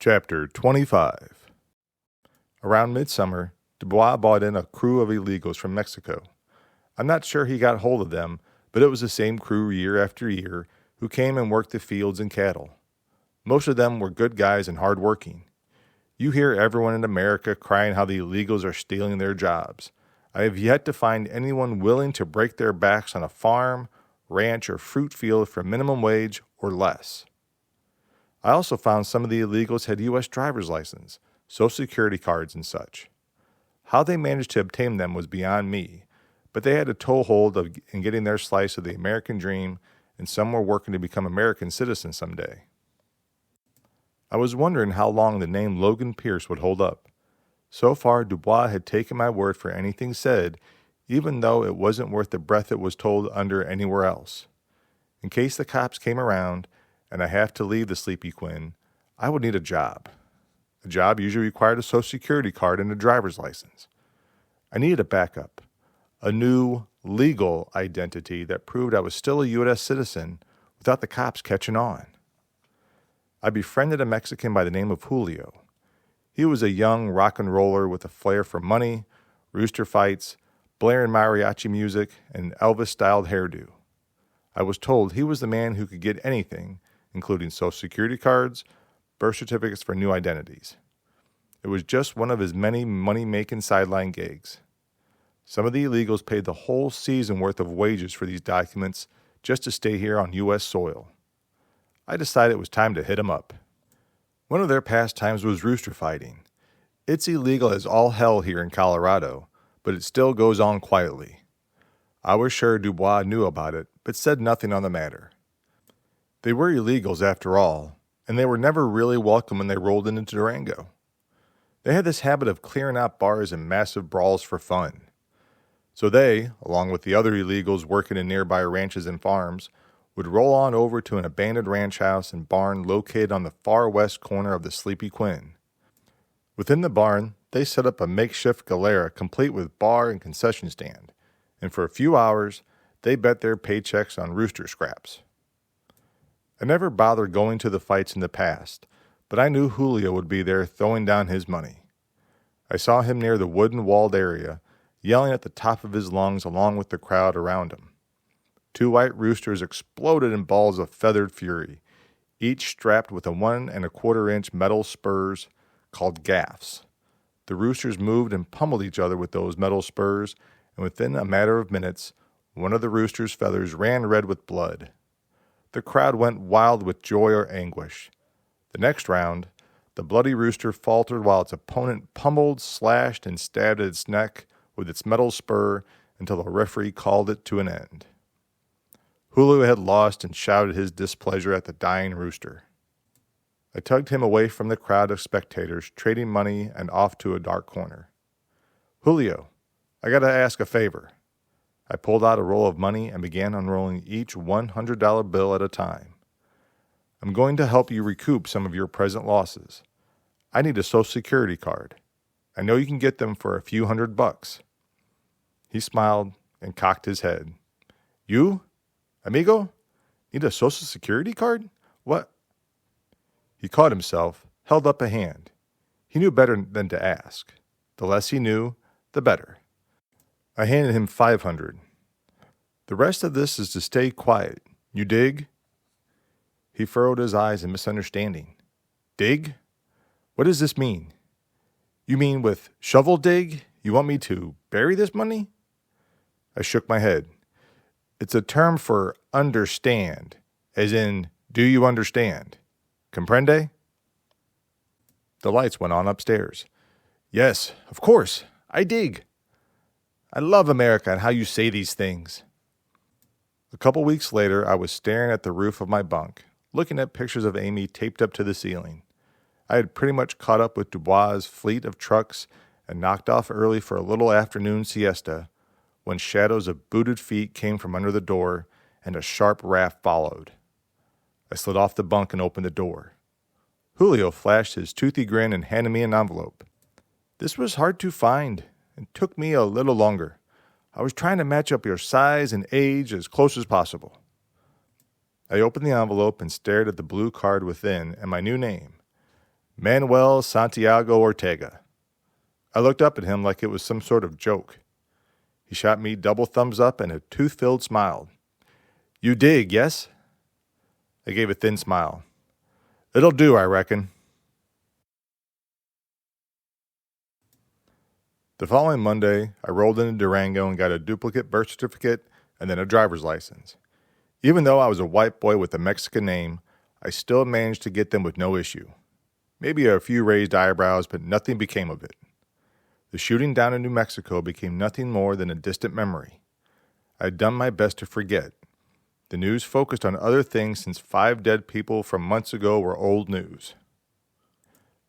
Chapter 25. Around midsummer, Dubois bought in a crew of illegals from Mexico. I'm not sure he got hold of them, but it was the same crew year after year who came and worked the fields and cattle. Most of them were good guys and hard-working. You hear everyone in America crying how the illegals are stealing their jobs. I have yet to find anyone willing to break their backs on a farm, ranch, or fruit field for minimum wage or less. I also found some of the illegals had U.S. driver's license, Social Security cards, and such. How they managed to obtain them was beyond me, but they had a toehold in getting their slice of the American dream, and some were working to become American citizens someday. I was wondering how long the name Logan Pierce would hold up. So far, Dubois had taken my word for anything said, even though it wasn't worth the breath it was told under anywhere else. In case the cops came around, and I have to leave the Sleepy Quinn, I would need a job. A job usually required a Social Security card and a driver's license. I needed a backup, a new, legal identity that proved I was still a U.S. citizen without the cops catching on. I befriended a Mexican by the name of Julio. He was a young rock and roller with a flair for money, rooster fights, blaring mariachi music, and Elvis-styled hairdo. I was told he was the man who could get anything, including Social Security cards, birth certificates for new identities. It was just one of his many money-making sideline gigs. Some of the illegals paid the whole season worth of wages for these documents just to stay here on U.S. soil. I decided it was time to hit him up. One of their pastimes was rooster fighting. It's illegal as all hell here in Colorado, but it still goes on quietly. I was sure Dubois knew about it, but said nothing on the matter. They were illegals after all, and they were never really welcome when they rolled into Durango. They had this habit of clearing out bars and massive brawls for fun. So they, along with the other illegals working in nearby ranches and farms, would roll on over to an abandoned ranch house and barn located on the far west corner of the Sleepy Quinn. Within the barn, they set up a makeshift galera complete with bar and concession stand, and for a few hours, they bet their paychecks on rooster scraps. I never bothered going to the fights in the past, but I knew Julio would be there throwing down his money. I saw him near the wooden walled area, yelling at the top of his lungs along with the crowd around him. 2 white roosters exploded in balls of feathered fury, each strapped with a 1 1/4-inch metal spurs called gaffs. The roosters moved and pummeled each other with those metal spurs, and within a matter of minutes, one of the rooster's feathers ran red with blood. The crowd went wild with joy or anguish. The next round, the bloody rooster faltered while its opponent pummeled, slashed, and stabbed at its neck with its metal spur until the referee called it to an end. Julio had lost and shouted his displeasure at the dying rooster. I tugged him away from the crowd of spectators, trading money and off to a dark corner. "Julio, I gotta ask a favor." I pulled out a roll of money and began unrolling each $100 bill at a time. "I'm going to help you recoup some of your present losses. I need a Social Security card. I know you can get them for a few $100. He smiled and cocked his head. "You, amigo, need a Social Security card? What?" He caught himself, held up a hand. He knew better than to ask. The less he knew, the better. I handed him $500. "The rest of this is to stay quiet. You dig?" He furrowed his eyes in misunderstanding. "Dig? What does this mean? You mean with shovel dig? You want me to bury this money?" I shook my head. "It's a term for understand, as in, do you understand? Comprende?" The lights went on upstairs. "Yes, of course, I dig. I love America and how you say these things." A couple weeks later, I was staring at the roof of my bunk, looking at pictures of Amy taped up to the ceiling. I had pretty much caught up with Dubois' fleet of trucks and knocked off early for a little afternoon siesta when shadows of booted feet came from under the door and a sharp rap followed. I slid off the bunk and opened the door. Julio flashed his toothy grin and handed me an envelope. "This was hard to find and took me a little longer. I was trying to match up your size and age as close as possible." I opened the envelope and stared at the blue card within and my new name, Manuel Santiago Ortega. I looked up at him like it was some sort of joke. He shot me double thumbs up and a tooth-filled smile. You dig, yes? I gave a thin smile. It'll do, I reckon. The following Monday, I rolled into Durango and got a duplicate birth certificate and then a driver's license. Even though I was a white boy with a Mexican name, I still managed to get them with no issue. Maybe a few raised eyebrows, but nothing became of it. The shooting down in New Mexico became nothing more than a distant memory. I had done my best to forget. The news focused on other things since 5 dead people from months ago were old news.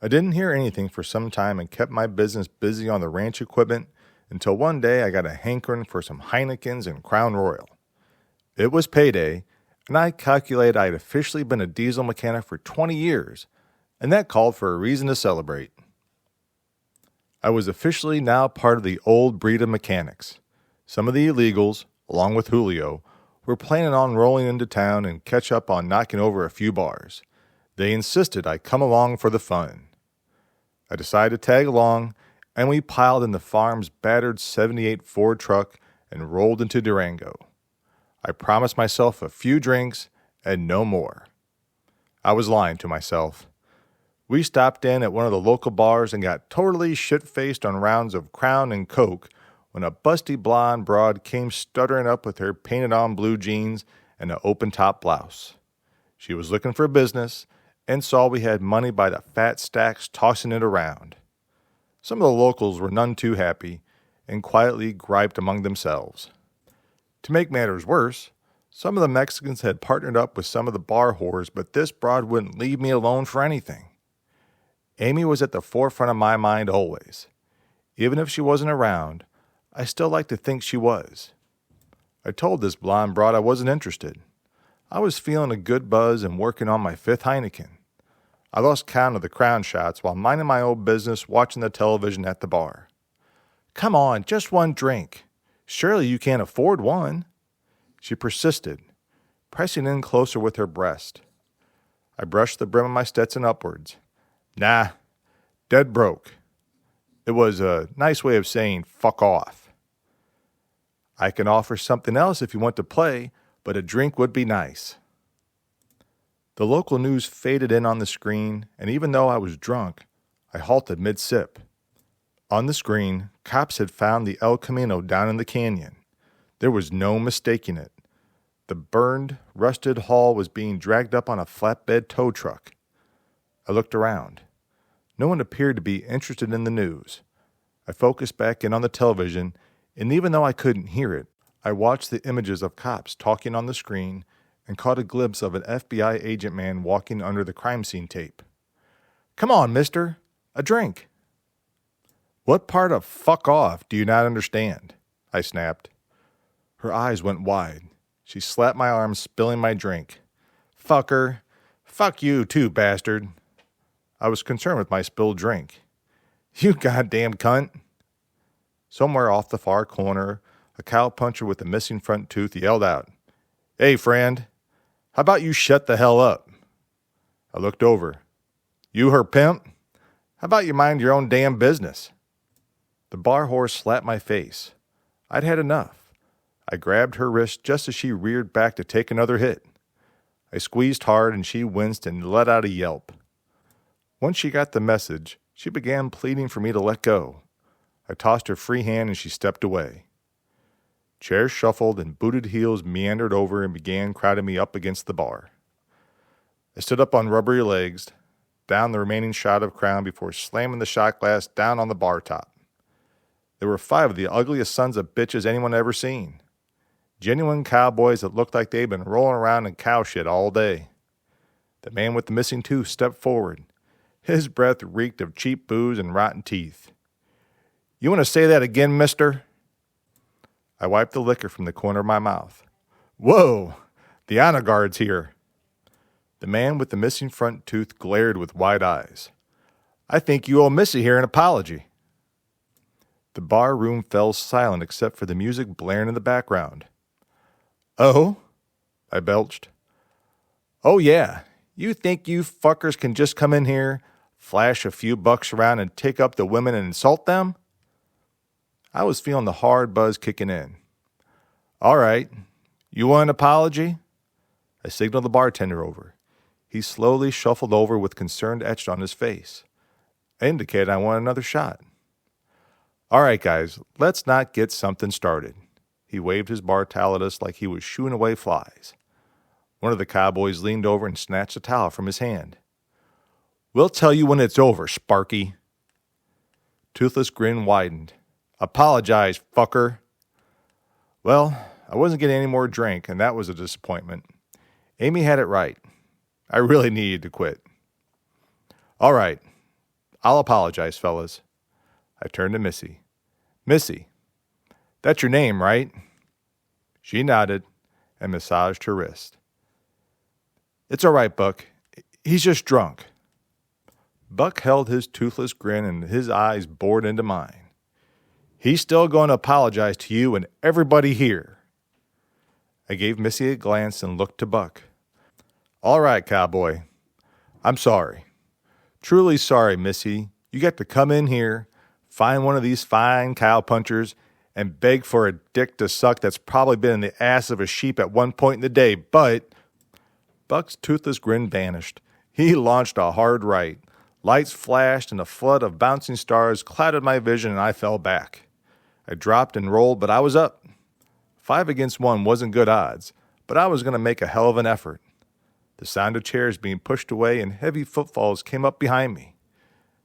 I didn't hear anything for some time and kept my business busy on the ranch equipment until one day I got a hankering for some Heinekens and Crown Royal. It was payday, and I calculated I had officially been a diesel mechanic for 20 years, and that called for a reason to celebrate. I was officially now part of the old breed of mechanics. Some of the illegals, along with Julio, were planning on rolling into town and catch up on knocking over a few bars. They insisted I come along for the fun. I decided to tag along, and we piled in the farm's battered 78 Ford truck and rolled into Durango. I promised myself a few drinks and no more. I was lying to myself. We stopped in at one of the local bars and got totally shit-faced on rounds of Crown and Coke when a busty blonde broad came stuttering up with her painted-on blue jeans and an open-top blouse. She was looking for business and saw we had money by the fat stacks tossing it around. Some of the locals were none too happy and quietly griped among themselves. To make matters worse, some of the Mexicans had partnered up with some of the bar whores, but this broad wouldn't leave me alone for anything. Amy was at the forefront of my mind always. Even if she wasn't around, I still liked to think she was. I told this blonde broad I wasn't interested. I was feeling a good buzz and working on my 5th Heineken. I lost count of the Crown shots while minding my own business watching the television at the bar. Come on, just one drink. Surely you can't afford one. She persisted, pressing in closer with her breast. I brushed the brim of my Stetson upwards. Nah, dead broke. It was a nice way of saying fuck off. I can offer something else if you want to play, but a drink would be nice. The local news faded in on the screen, and even though I was drunk, I halted mid-sip. On the screen, cops had found the El Camino down in the canyon. There was no mistaking it. The burned, rusted hull was being dragged up on a flatbed tow truck. I looked around. No one appeared to be interested in the news. I focused back in on the television, and even though I couldn't hear it, I watched the images of cops talking on the screen and caught a glimpse of an FBI agent man walking under the crime scene tape. Come on, mister. A drink. What part of fuck off do you not understand? I snapped. Her eyes went wide. She slapped my arm, spilling my drink. Fucker. Fuck you too, bastard. I was concerned with my spilled drink. You goddamn cunt. Somewhere off the far corner, a cowpuncher with a missing front tooth yelled out, Hey, friend. How about you shut the hell up? I looked over. You her pimp? How about you mind your own damn business? The bar horse slapped my face. I'd had enough. I grabbed her wrist just as she reared back to take another hit. I squeezed hard and she winced and let out a yelp. Once she got the message, she began pleading for me to let go. I tossed her free hand and she stepped away. Chairs shuffled and booted heels meandered over and began crowding me up against the bar. I stood up on rubbery legs, down the remaining shot of Crown before slamming the shot glass down on the bar top. There were 5 of the ugliest sons of bitches anyone ever seen. Genuine cowboys that looked like they'd been rolling around in cow shit all day. The man with the missing tooth stepped forward. His breath reeked of cheap booze and rotten teeth. You want to say that again, mister? I wiped the liquor from the corner of my mouth. Whoa, the honor guard's here. The man with the missing front tooth glared with wide eyes. I think you owe Missy here an apology. The bar room fell silent except for the music blaring in the background. Oh? I belched. Oh yeah, you think you fuckers can just come in here, flash a few bucks around and take up the women and insult them? I was feeling the hard buzz kicking in. All right, you want an apology? I signaled the bartender over. He slowly shuffled over with concern etched on his face. I indicated I want another shot. All right, guys, let's not get something started. He waved his bar towel at us like he was shooing away flies. One of the cowboys leaned over and snatched a towel from his hand. We'll tell you when it's over, Sparky. Toothless grin widened. Apologize, fucker. Well, I wasn't getting any more drink, and that was a disappointment. Amy had it right. I really needed to quit. All right, I'll apologize, fellas. I turned to Missy. Missy, that's your name, right? She nodded and massaged her wrist. It's all right, Buck. He's just drunk. Buck held his toothless grin and his eyes bored into mine. He's still going to apologize to you and everybody here. I gave Missy a glance and looked to Buck. All right, cowboy. I'm sorry. Truly sorry, Missy. You got to come in here, find one of these fine cowpunchers, and beg for a dick to suck that's probably been in the ass of a sheep at one point in the day, but... Buck's toothless grin vanished. He launched a hard right. Lights flashed and a flood of bouncing stars clouded my vision and I fell back. I dropped and rolled, but I was up. 5 against 1 wasn't good odds, but I was going to make a hell of an effort. The sound of chairs being pushed away and heavy footfalls came up behind me.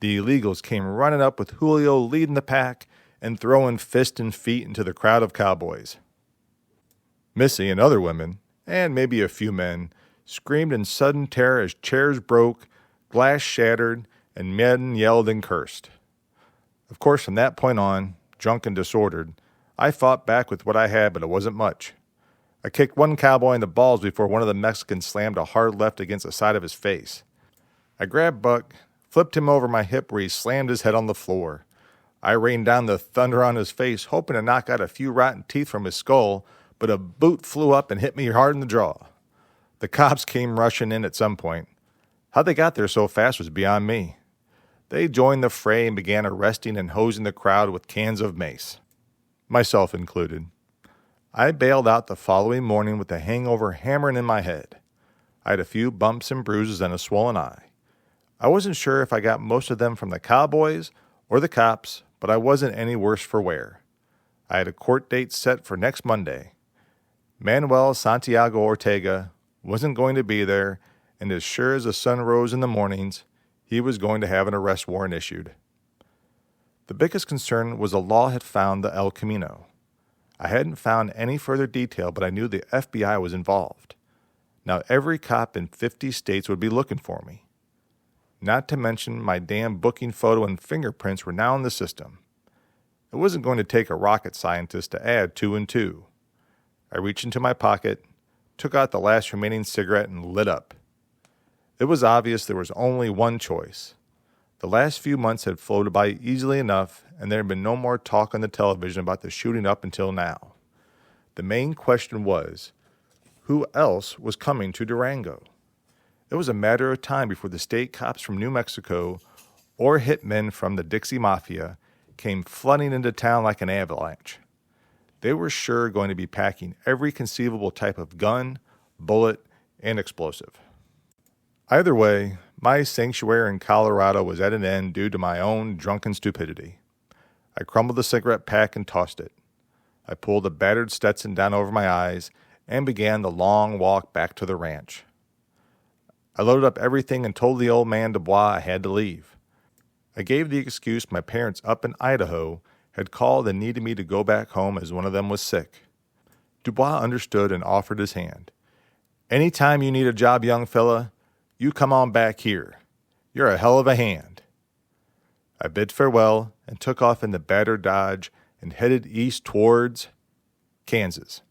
The illegals came running up with Julio leading the pack and throwing fist and feet into the crowd of cowboys. Missy and other women, and maybe a few men, screamed in sudden terror as chairs broke, glass shattered, and men yelled and cursed. Of course, from that point on, drunk and disordered, I fought back with what I had, but it wasn't much. I kicked one cowboy in the balls before one of the Mexicans slammed a hard left against the side of his face. I grabbed Buck, flipped him over my hip where he slammed his head on the floor. I rained down the thunder on his face, hoping to knock out a few rotten teeth from his skull, but a boot flew up and hit me hard in the jaw. The cops came rushing in at some point. How they got there so fast was beyond me. They joined the fray and began arresting and hosing the crowd with cans of mace, myself included. I bailed out the following morning with the hangover hammering in my head. I had a few bumps and bruises and a swollen eye. I wasn't sure if I got most of them from the cowboys or the cops, but I wasn't any worse for wear. I had a court date set for next Monday. Manuel Santiago Ortega wasn't going to be there, and as sure as the sun rose in the mornings, he was going to have an arrest warrant issued. The biggest concern was the law had found the El Camino. I hadn't found any further detail, but I knew the FBI was involved. Now every cop in 50 states would be looking for me. Not to mention my damn booking photo and fingerprints were now in the system. It wasn't going to take a rocket scientist to add 2 and 2. I reached into my pocket, took out the last remaining cigarette, and lit up. It was obvious there was only one choice. The last few months had floated by easily enough, and there had been no more talk on the television about the shooting up until now. The main question was, who else was coming to Durango? It was a matter of time before the state cops from New Mexico or hitmen from the Dixie Mafia came flooding into town like an avalanche. They were sure going to be packing every conceivable type of gun, bullet, and explosive. Either way, my sanctuary in Colorado was at an end due to my own drunken stupidity. I crumbled the cigarette pack and tossed it. I pulled a battered Stetson down over my eyes and began the long walk back to the ranch. I loaded up everything and told the old man Dubois I had to leave. I gave the excuse my parents up in Idaho had called and needed me to go back home as one of them was sick. Dubois understood and offered his hand. Any time you need a job, young fella, you come on back here. You're a hell of a hand. I bid farewell and took off in the battered Dodge and headed east towards Kansas.